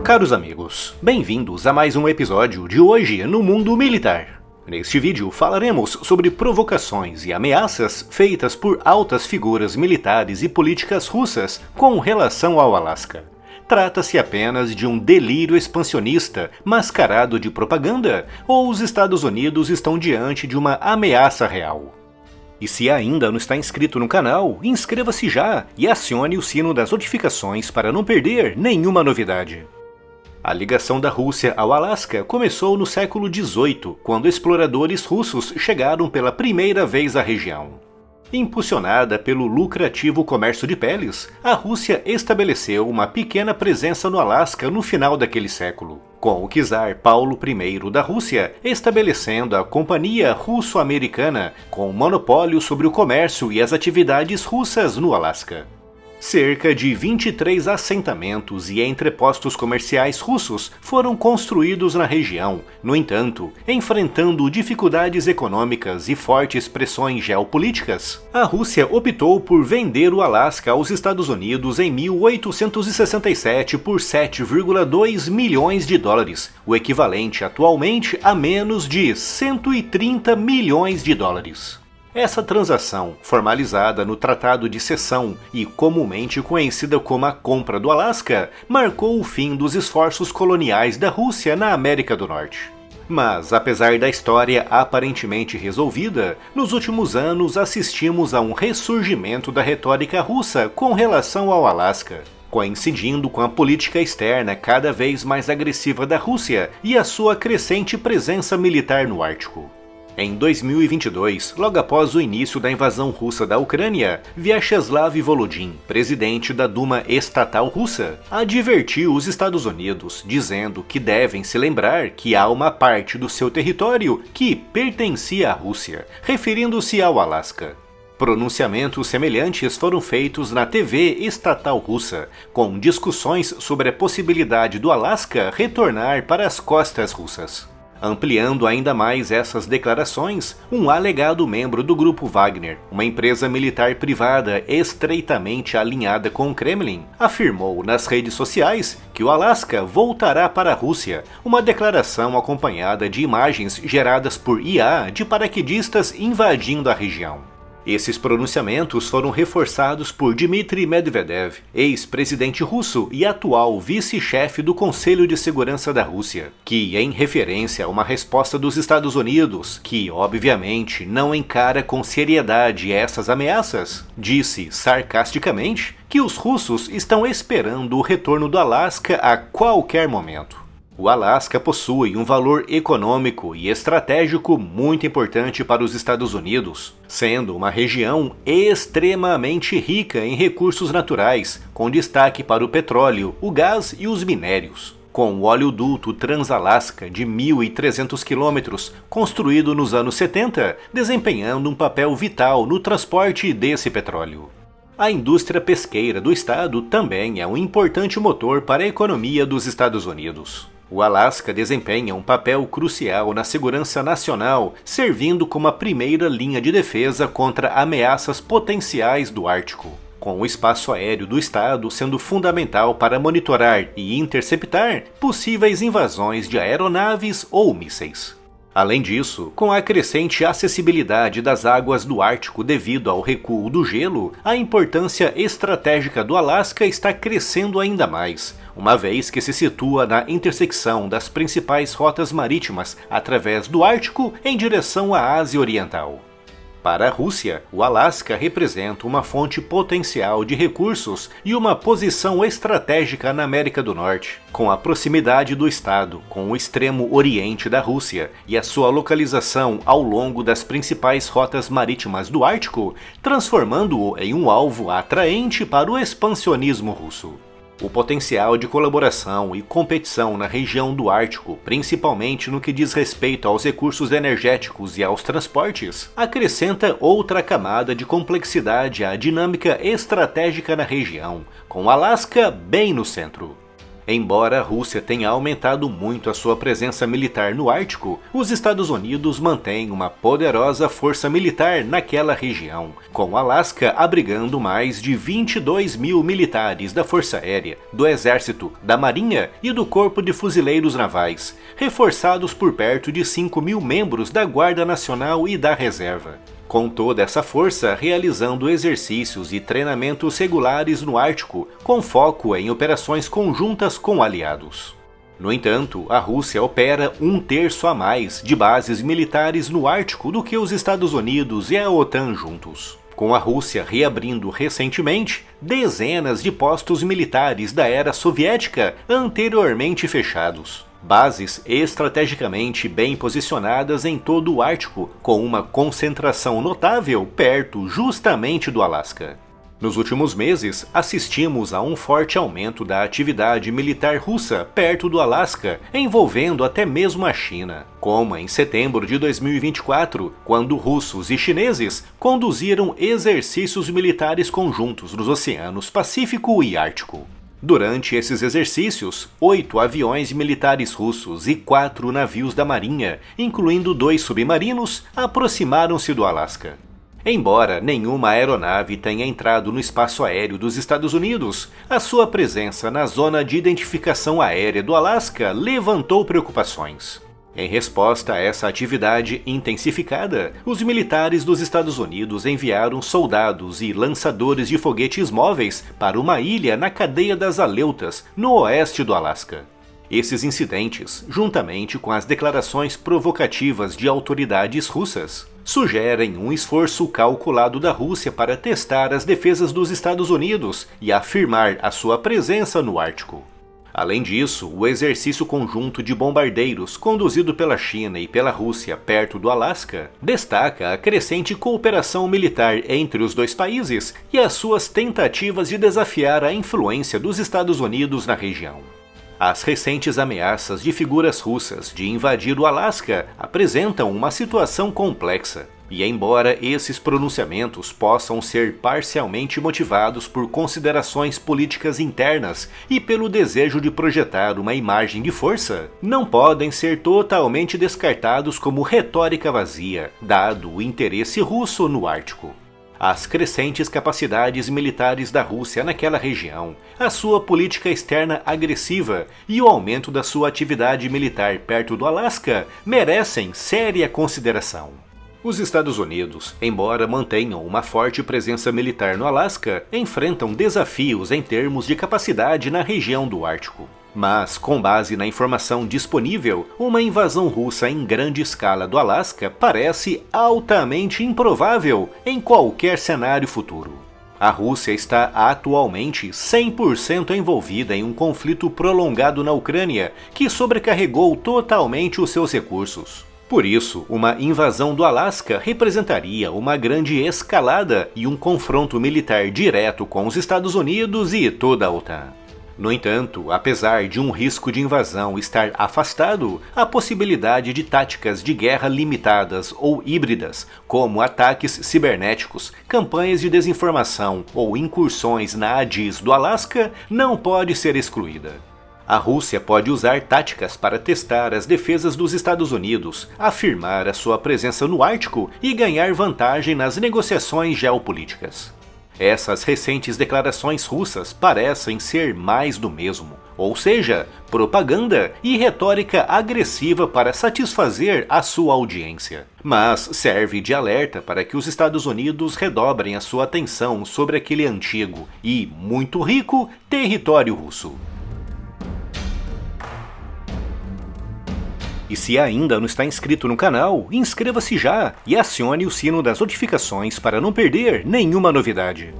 Caros amigos, bem-vindos a mais um episódio de Hoje no Mundo Militar. Neste vídeo falaremos sobre provocações e ameaças feitas por altas figuras militares e políticas russas com relação ao Alasca. Trata-se apenas de um delírio expansionista mascarado de propaganda ou os Estados Unidos estão diante de uma ameaça real? E se ainda não está inscrito no canal, inscreva-se já e acione o sino das notificações para não perder nenhuma novidade. A ligação da Rússia ao Alasca começou no século XVIII, quando exploradores russos chegaram pela primeira vez à região. Impulsionada pelo lucrativo comércio de peles, a Rússia estabeleceu uma pequena presença no Alasca no final daquele século, com o czar Paulo I da Rússia estabelecendo a Companhia Russo-Americana com monopólio sobre o comércio e as atividades russas no Alasca. Cerca de 23 assentamentos e entrepostos comerciais russos foram construídos na região. No entanto, enfrentando dificuldades econômicas e fortes pressões geopolíticas, a Rússia optou por vender o Alasca aos Estados Unidos em 1867 por 7,2 milhões de dólares, o equivalente atualmente a menos de 130 milhões de dólares. Essa transação, formalizada no Tratado de Cessão e comumente conhecida como a Compra do Alasca, marcou o fim dos esforços coloniais da Rússia na América do Norte. Mas, apesar da história aparentemente resolvida, nos últimos anos assistimos a um ressurgimento da retórica russa com relação ao Alasca, coincidindo com a política externa cada vez mais agressiva da Rússia e a sua crescente presença militar no Ártico. Em 2022, logo após o início da invasão russa da Ucrânia, Vyacheslav Volodin, presidente da Duma estatal russa, advertiu os Estados Unidos, dizendo que devem se lembrar que há uma parte do seu território que pertencia à Rússia, referindo-se ao Alasca. Pronunciamentos semelhantes foram feitos na TV estatal russa, com discussões sobre a possibilidade do Alasca retornar para as costas russas. Ampliando ainda mais essas declarações, um alegado membro do Grupo Wagner, uma empresa militar privada estreitamente alinhada com o Kremlin, afirmou nas redes sociais que o Alasca voltará para a Rússia, uma declaração acompanhada de imagens geradas por IA de paraquedistas invadindo a região. Esses pronunciamentos foram reforçados por Dmitry Medvedev, ex-presidente russo e atual vice-chefe do Conselho de Segurança da Rússia, que, em referência a uma resposta dos Estados Unidos, que obviamente não encara com seriedade essas ameaças, disse sarcasticamente que os russos estão esperando o retorno do Alasca a qualquer momento. O Alasca possui um valor econômico e estratégico muito importante para os Estados Unidos, sendo uma região extremamente rica em recursos naturais, com destaque para o petróleo, o gás e os minérios. Com o oleoduto Trans-Alasca de 1.300 quilômetros, construído nos anos 70, desempenhando um papel vital no transporte desse petróleo. A indústria pesqueira do estado também é um importante motor para a economia dos Estados Unidos. O Alasca desempenha um papel crucial na segurança nacional, servindo como a primeira linha de defesa contra ameaças potenciais do Ártico, com o espaço aéreo do estado sendo fundamental para monitorar e interceptar possíveis invasões de aeronaves ou mísseis. Além disso, com a crescente acessibilidade das águas do Ártico devido ao recuo do gelo, a importância estratégica do Alasca está crescendo ainda mais, uma vez que se situa na intersecção das principais rotas marítimas através do Ártico em direção à Ásia Oriental. Para a Rússia, o Alasca representa uma fonte potencial de recursos e uma posição estratégica na América do Norte, com a proximidade do estado com o extremo oriente da Rússia e a sua localização ao longo das principais rotas marítimas do Ártico, transformando-o em um alvo atraente para o expansionismo russo. O potencial de colaboração e competição na região do Ártico, principalmente no que diz respeito aos recursos energéticos e aos transportes, acrescenta outra camada de complexidade à dinâmica estratégica na região, com Alasca bem no centro. Embora a Rússia tenha aumentado muito a sua presença militar no Ártico, os Estados Unidos mantêm uma poderosa força militar naquela região, com Alasca abrigando mais de 22 mil militares da Força Aérea, do Exército, da Marinha e do Corpo de Fuzileiros Navais, reforçados por perto de 5 mil membros da Guarda Nacional e da Reserva. Com toda essa força realizando exercícios e treinamentos regulares no Ártico, com foco em operações conjuntas com aliados. No entanto, a Rússia opera 1/3 a mais de bases militares no Ártico do que os Estados Unidos e a OTAN juntos, com a Rússia reabrindo recentemente dezenas de postos militares da era soviética anteriormente fechados. Bases estrategicamente bem posicionadas em todo o Ártico, com uma concentração notável perto justamente do Alasca. Nos últimos meses, assistimos a um forte aumento da atividade militar russa perto do Alasca, envolvendo até mesmo a China, como em setembro de 2024, quando russos e chineses conduziram exercícios militares conjuntos nos oceanos Pacífico e Ártico. Durante esses exercícios, 8 aviões militares russos e 4 navios da Marinha, incluindo 2 submarinos, aproximaram-se do Alasca. Embora nenhuma aeronave tenha entrado no espaço aéreo dos Estados Unidos, a sua presença na zona de identificação aérea do Alasca levantou preocupações. Em resposta a essa atividade intensificada, os militares dos Estados Unidos enviaram soldados e lançadores de foguetes móveis para uma ilha na cadeia das Aleutas, no oeste do Alasca. Esses incidentes, juntamente com as declarações provocativas de autoridades russas, sugerem um esforço calculado da Rússia para testar as defesas dos Estados Unidos e afirmar a sua presença no Ártico. Além disso, o exercício conjunto de bombardeiros conduzido pela China e pela Rússia perto do Alasca destaca a crescente cooperação militar entre os dois países e as suas tentativas de desafiar a influência dos Estados Unidos na região. As recentes ameaças de figuras russas de invadir o Alasca apresentam uma situação complexa. E embora esses pronunciamentos possam ser parcialmente motivados por considerações políticas internas e pelo desejo de projetar uma imagem de força, não podem ser totalmente descartados como retórica vazia, dado o interesse russo no Ártico. As crescentes capacidades militares da Rússia naquela região, a sua política externa agressiva e o aumento da sua atividade militar perto do Alasca merecem séria consideração. Os Estados Unidos, embora mantenham uma forte presença militar no Alasca, enfrentam desafios em termos de capacidade na região do Ártico. Mas, com base na informação disponível, uma invasão russa em grande escala do Alasca parece altamente improvável em qualquer cenário futuro. A Rússia está atualmente 100% envolvida em um conflito prolongado na Ucrânia que sobrecarregou totalmente os seus recursos. Por isso, uma invasão do Alasca representaria uma grande escalada e um confronto militar direto com os Estados Unidos e toda a OTAN. No entanto, apesar de um risco de invasão estar afastado, a possibilidade de táticas de guerra limitadas ou híbridas, como ataques cibernéticos, campanhas de desinformação ou incursões na ADIZ do Alasca, não pode ser excluída. A Rússia pode usar táticas para testar as defesas dos Estados Unidos, afirmar a sua presença no Ártico e ganhar vantagem nas negociações geopolíticas. Essas recentes declarações russas parecem ser mais do mesmo, ou seja, propaganda e retórica agressiva para satisfazer a sua audiência. Mas serve de alerta para que os Estados Unidos redobrem a sua atenção sobre aquele antigo e muito rico território russo. E se ainda não está inscrito no canal, inscreva-se já e acione o sino das notificações para não perder nenhuma novidade.